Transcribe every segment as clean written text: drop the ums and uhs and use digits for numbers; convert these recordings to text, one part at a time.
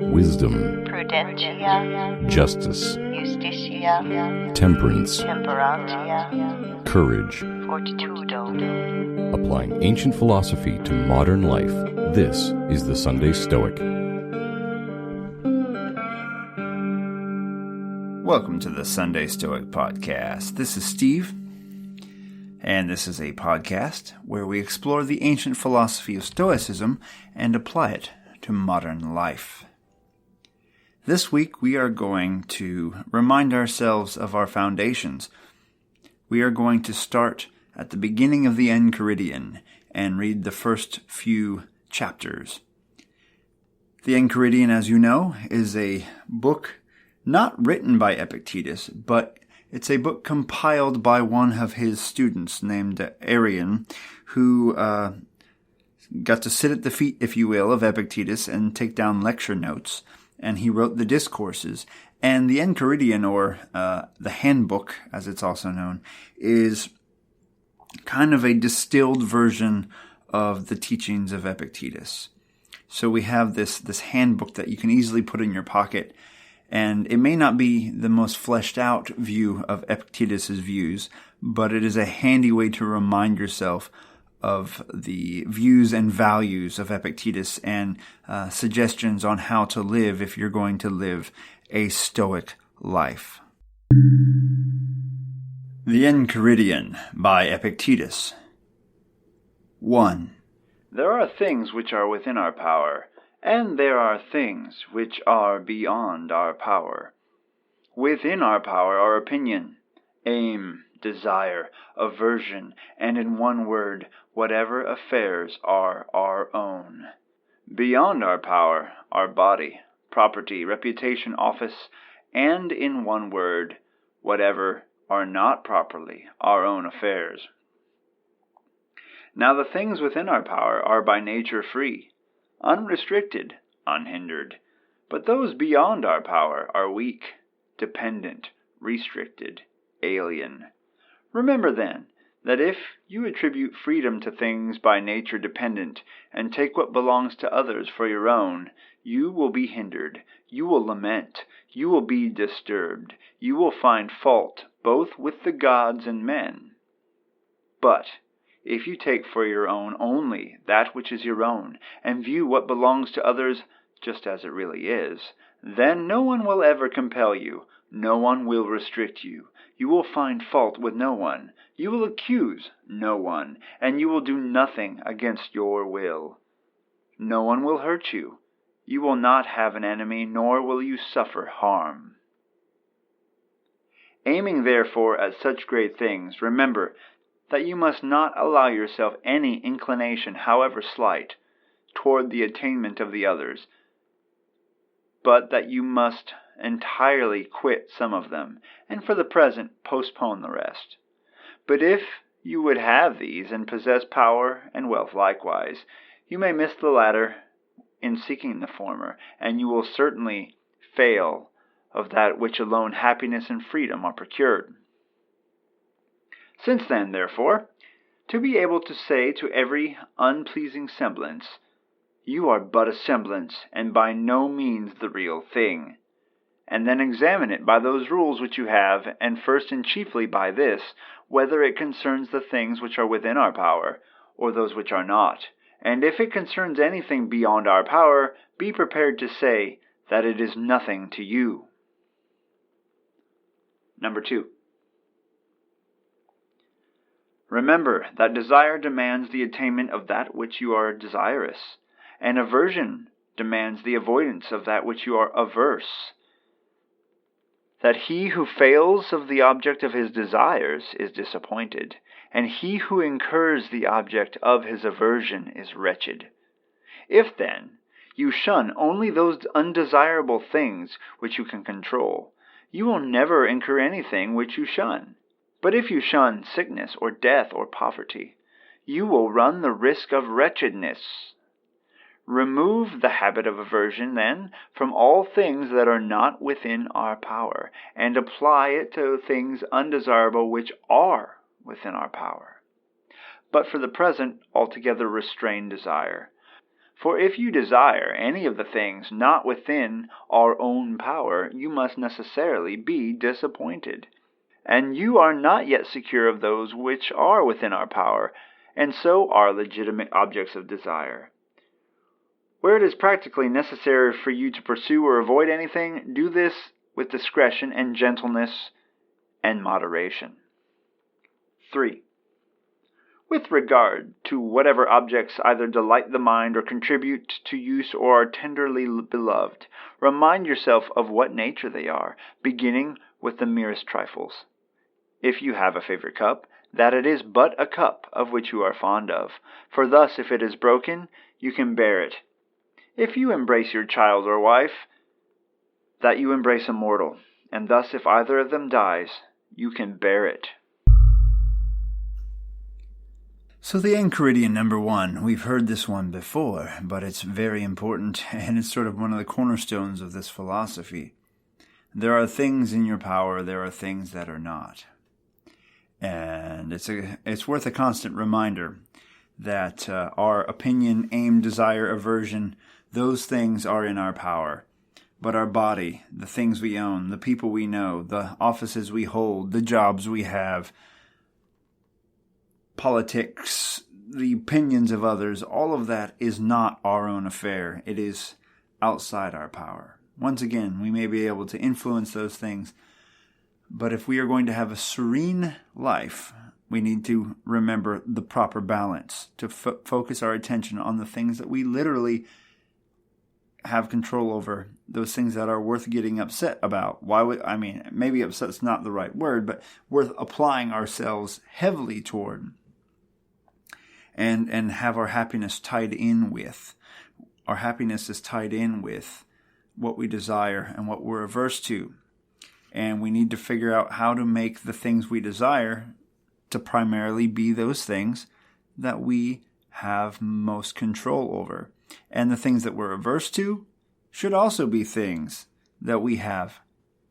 wisdom, prudentia, justice, justitia, temperance, temperantia, courage. fortitudo. Applying ancient philosophy to modern life, this is the Sunday Stoic. Welcome to the Sunday Stoic Podcast. This is Steve, and this is a podcast where we explore the ancient philosophy of Stoicism and apply it to modern life. This week we are going to remind ourselves of our foundations. We are going to start at the beginning of the Enchiridion and read the first few chapters. The Enchiridion, as you know, is a book not written by Epictetus, but it's a book compiled by one of his students named Enchiridion, who got to sit at the feet, if you will, of Epictetus and take down lecture notes, and he wrote the discourses. And the Enchiridion, or the handbook, as it's also known, is kind of a distilled version of the teachings of Epictetus. So we have this handbook that you can easily put in your pocket, and it may not be the most fleshed out view of Epictetus's views, but it is a handy way to remind yourself of the views and values of Epictetus and suggestions on how to live if you're going to live a Stoic life. The Enchiridion by Epictetus. 1. There are things which are within our power, and there are things which are beyond our power. Within our power are opinion, aim, desire, aversion, and in one word, whatever affairs are our own. Beyond our power are body, property, reputation, office, and in one word, whatever are not properly our own affairs. Now the things within our power are by nature free, unrestricted, unhindered, but those beyond our power are weak, dependent, restricted, alien. Remember then, that if you attribute freedom to things by nature dependent, and take what belongs to others for your own, you will be hindered, you will lament, you will be disturbed, you will find fault both with the gods and men. But if you take for your own only that which is your own, and view what belongs to others just as it really is, then no one will ever compel you, no one will restrict you, you will find fault with no one, you will accuse no one, and you will do nothing against your will. No one will hurt you, you will not have an enemy, nor will you suffer harm. Aiming therefore at such great things, remember that you must not allow yourself any inclination, however slight, toward the attainment of the others, but that you must entirely quit some of them, and for the present postpone the rest. But if you would have these, and possess power and wealth likewise, you may miss the latter in seeking the former, and you will certainly fail of that which alone happiness and freedom are procured. Since then, therefore, to be able to say to every unpleasing semblance, you are but a semblance, and by no means the real thing, and then examine it by those rules which you have, and first and chiefly by this, whether it concerns the things which are within our power, or those which are not, and if it concerns anything beyond our power, be prepared to say that it is nothing to you. Number 2. Remember that desire demands the attainment of that which you are desirous, and aversion demands the avoidance of that which you are averse. That he who fails of the object of his desires is disappointed, and he who incurs the object of his aversion is wretched. If, then, you shun only those undesirable things which you can control, you will never incur anything which you shun. But if you shun sickness or death or poverty, you will run the risk of wretchedness. Remove the habit of aversion, then, from all things that are not within our power, and apply it to things undesirable which are within our power. But for the present, altogether restrain desire. For if you desire any of the things not within our own power, you must necessarily be disappointed. And you are not yet secure of those which are within our power, and so are legitimate objects of desire. Where it is practically necessary for you to pursue or avoid anything, do this with discretion and gentleness and moderation. 3. With regard to whatever objects either delight the mind or contribute to use or are tenderly beloved, remind yourself of what nature they are, beginning with the merest trifles. If you have a favorite cup, that it is but a cup of which you are fond of, for thus if it is broken, you can bear it. If you embrace your child or wife, that you embrace a mortal, and thus if either of them dies, you can bear it. So the Enchiridion number 1, we've heard this one before, but it's very important, and it's sort of one of the cornerstones of this philosophy. There are things in your power, there are things that are not. And it's worth a constant reminder that our opinion, aim, desire, aversion, those things are in our power. But our body, the things we own, the people we know, the offices we hold, the jobs we have, politics, the opinions of others, all of that is not our own affair. It is outside our power. Once again, we may be able to influence those things, but if we are going to have a serene life, we need to remember the proper balance, to focus our attention on the things that we literally have control over, those things that are worth getting upset about. Maybe upset's not the right word, but worth applying ourselves heavily toward. And have our happiness tied in with. Our happiness is tied in with what we desire and what we're averse to. And we need to figure out how to make the things we desire to primarily be those things that we have most control over. And the things that we're averse to should also be things that we have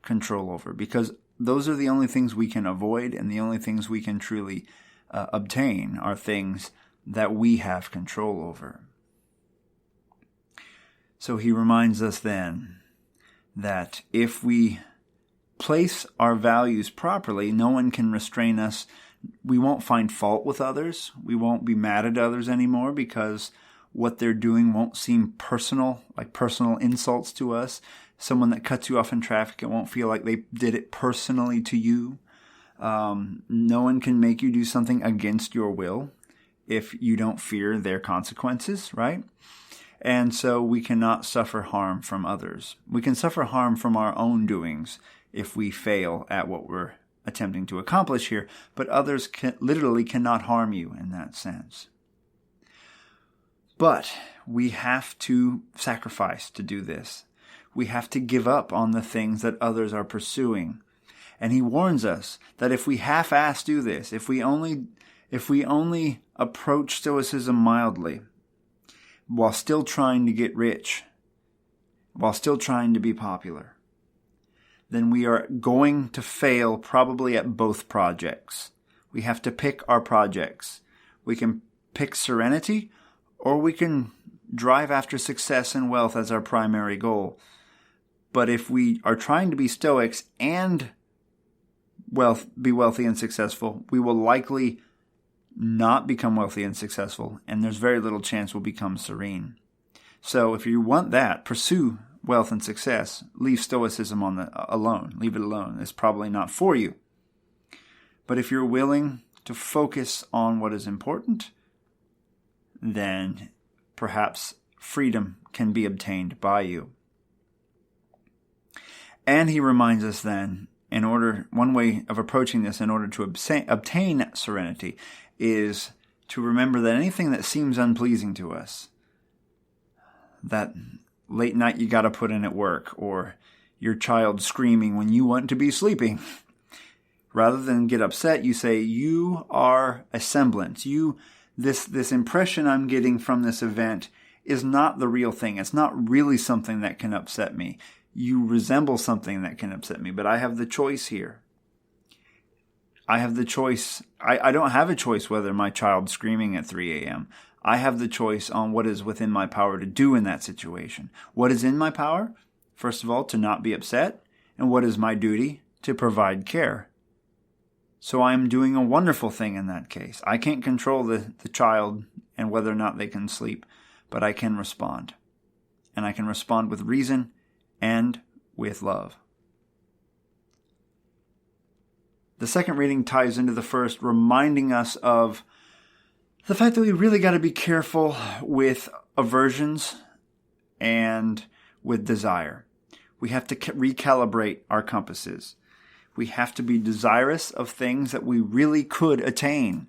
control over, because those are the only things we can avoid, and the only things we can truly obtain are things that we have control over. So he reminds us then that if we place our values properly, no one can restrain us. We won't find fault with others. We won't be mad at others anymore because what they're doing won't seem personal, like personal insults to us. Someone that cuts you off in traffic, it won't feel like they did it personally to you. No one can make you do something against your will if you don't fear their consequences, right? And so we cannot suffer harm from others. We can suffer harm from our own doings if we fail at what we're attempting to accomplish here, but others literally cannot harm you in that sense. But we have to sacrifice to do this. We have to give up on the things that others are pursuing. And he warns us that if we half-ass do this, if we only approach Stoicism mildly, while still trying to get rich, while still trying to be popular, then we are going to fail probably at both projects. We have to pick our projects. We can pick serenity, or we can drive after success and wealth as our primary goal. But if we are trying to be Stoics and be wealthy and successful, we will likely not become wealthy and successful, and there's very little chance we'll become serene. So if you want that, pursue wealth and success. Leave Stoicism alone. Leave it alone. It's probably not for you. But if you're willing to focus on what is important, then perhaps freedom can be obtained by you. And he reminds us then, one way of approaching this in order to obtain serenity is to remember that anything that seems unpleasing to us, that late night you got to put in at work, or your child screaming when you want to be sleeping, rather than get upset, you say, you are a semblance. This impression I'm getting from this event is not the real thing. It's not really something that can upset me. You resemble something that can upset me, but I have the choice here. I have the choice. I don't have a choice whether my child's screaming at 3 a.m. I have the choice on what is within my power to do in that situation. What is in my power? First of all, to not be upset. And what is my duty? To provide care. So I am doing a wonderful thing in that case. I can't control the child and whether or not they can sleep, but I can respond. And I can respond with reason and with love. The second reading ties into the first, reminding us of the fact that we really got to be careful with aversions and with desire. We have to recalibrate our compasses. We have to be desirous of things that we really could attain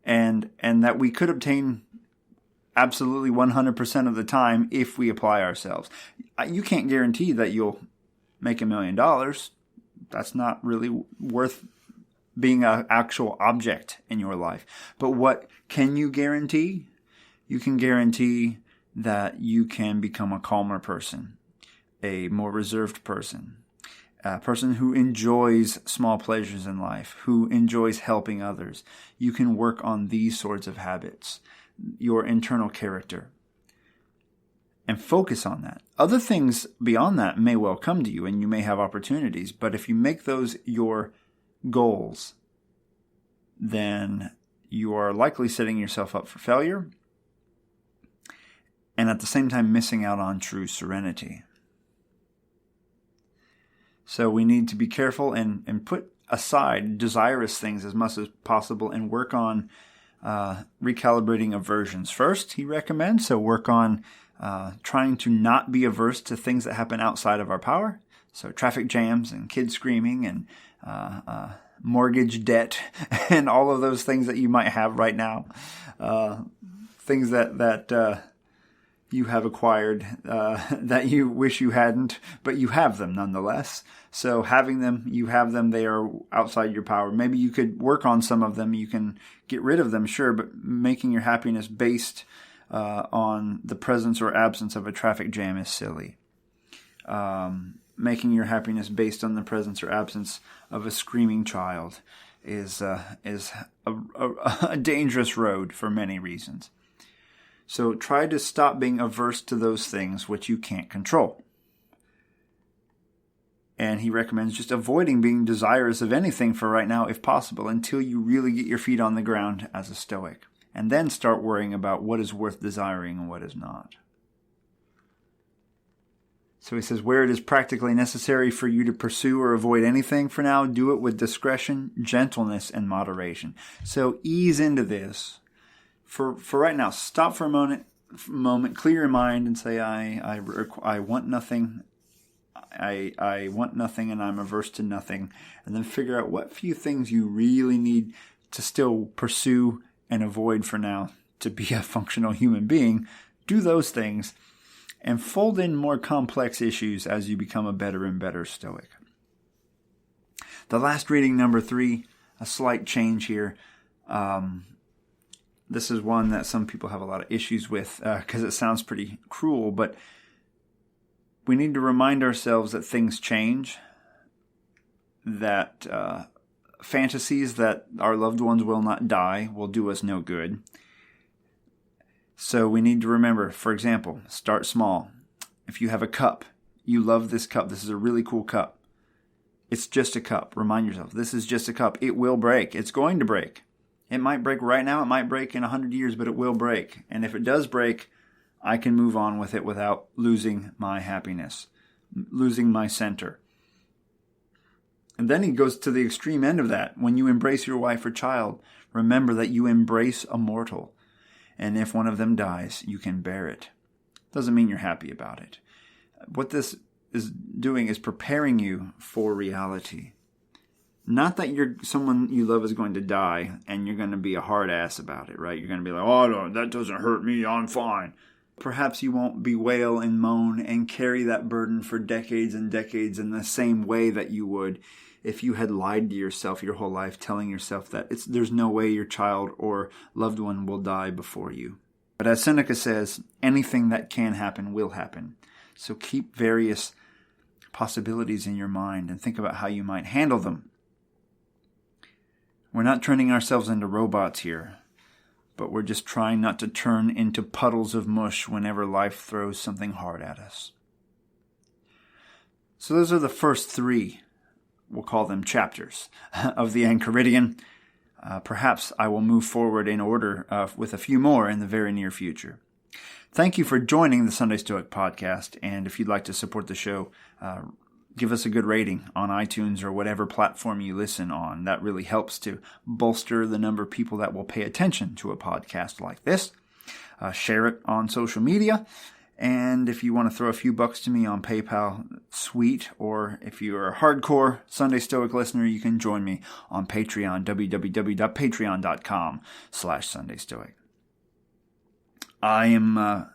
and that we could obtain absolutely 100% of the time if we apply ourselves. You can't guarantee that you'll make $1 million. That's not really worth being an actual object in your life. But what can you guarantee? You can guarantee that you can become a calmer person, a more reserved person, a person who enjoys small pleasures in life, who enjoys helping others. You can work on these sorts of habits, your internal character, and focus on that. Other things beyond that may well come to you, and you may have opportunities, but if you make those your goals, then you are likely setting yourself up for failure and at the same time missing out on true serenity. So we need to be careful and put aside desirous things as much as possible and work on recalibrating aversions. First, he recommends, so work on trying to not be averse to things that happen outside of our power. So traffic jams and kids screaming and mortgage debt and all of those things that you might have right now. Things that you have acquired that you wish you hadn't, but you have them nonetheless. So having them, you have them, they are outside your power. Maybe you could work on some of them. You can get rid of them, sure, but making your happiness based on the presence or absence of a traffic jam is silly. Making your happiness based on the presence or absence of a screaming child is a dangerous road for many reasons. So try to stop being averse to those things which you can't control. And he recommends just avoiding being desirous of anything for right now, if possible, until you really get your feet on the ground as a Stoic. And then start worrying about what is worth desiring and what is not. So he says, where it is practically necessary for you to pursue or avoid anything for now, do it with discretion, gentleness, and moderation. So ease into this. For right now, stop for a moment, clear your mind and say, I want nothing. I want nothing and I'm averse to nothing. And then figure out what few things you really need to still pursue and avoid for now to be a functional human being. Do those things and fold in more complex issues as you become a better and better Stoic. The last reading, number 3, a slight change here. This is one that some people have a lot of issues with because it sounds pretty cruel, but we need to remind ourselves that things change, that fantasies that our loved ones will not die will do us no good. So we need to remember, for example, start small. If you have a cup, you love this cup, this is a really cool cup. It's just a cup. Remind yourself, this is just a cup. It will break. It's going to break. It might break right now, it might break in 100 years, but it will break. And if it does break, I can move on with it without losing my happiness, losing my center. And then he goes to the extreme end of that. When you embrace your wife or child, remember that you embrace a mortal. And if one of them dies, you can bear it. Doesn't mean you're happy about it. What this is doing is preparing you for reality. Not that someone you love is going to die and you're going to be a hard ass about it, right? You're going to be like, oh, no, that doesn't hurt me, I'm fine. Perhaps you won't bewail and moan and carry that burden for decades and decades in the same way that you would if you had lied to yourself your whole life, telling yourself that there's no way your child or loved one will die before you. But as Seneca says, anything that can happen will happen. So keep various possibilities in your mind and think about how you might handle them. We're not turning ourselves into robots here, but we're just trying not to turn into puddles of mush whenever life throws something hard at us. So those are the first 3, we'll call them chapters, of the Enchiridion. Perhaps I will move forward in order with a few more in the very near future. Thank you for joining the Sunday Stoic podcast, and if you'd like to support the show, give us a good rating on iTunes or whatever platform you listen on. That really helps to bolster the number of people that will pay attention to a podcast like this. Share it on social media. And if you want to throw a few bucks to me on PayPal, sweet. Or if you're a hardcore Sunday Stoic listener, you can join me on Patreon, www.patreon.com/SundayStoic. I am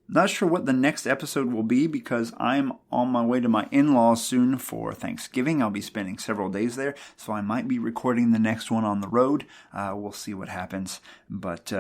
not sure what the next episode will be because I'm on my way to my in-laws soon for Thanksgiving. I'll be spending several days there, so I might be recording the next one on the road. We'll see what happens. But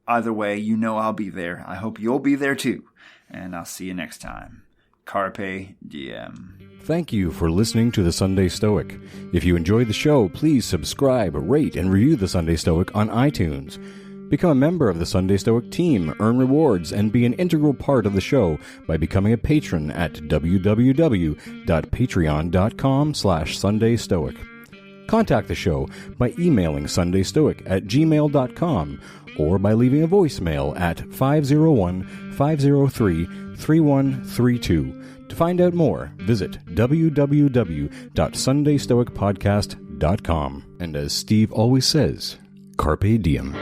either way, you know I'll be there. I hope you'll be there too. And I'll see you next time. Carpe diem. Thank you for listening to the Sunday Stoic. If you enjoyed the show, please subscribe, rate, and review the Sunday Stoic on iTunes. Become a member of the Sunday Stoic team, earn rewards, and be an integral part of the show by becoming a patron at www.patreon.com/SundayStoic. Contact the show by emailing sundaystoic@gmail.com or by leaving a voicemail at 501-503-3132. To find out more, visit www.sundaystoicpodcast.com. And as Steve always says, Carpe diem.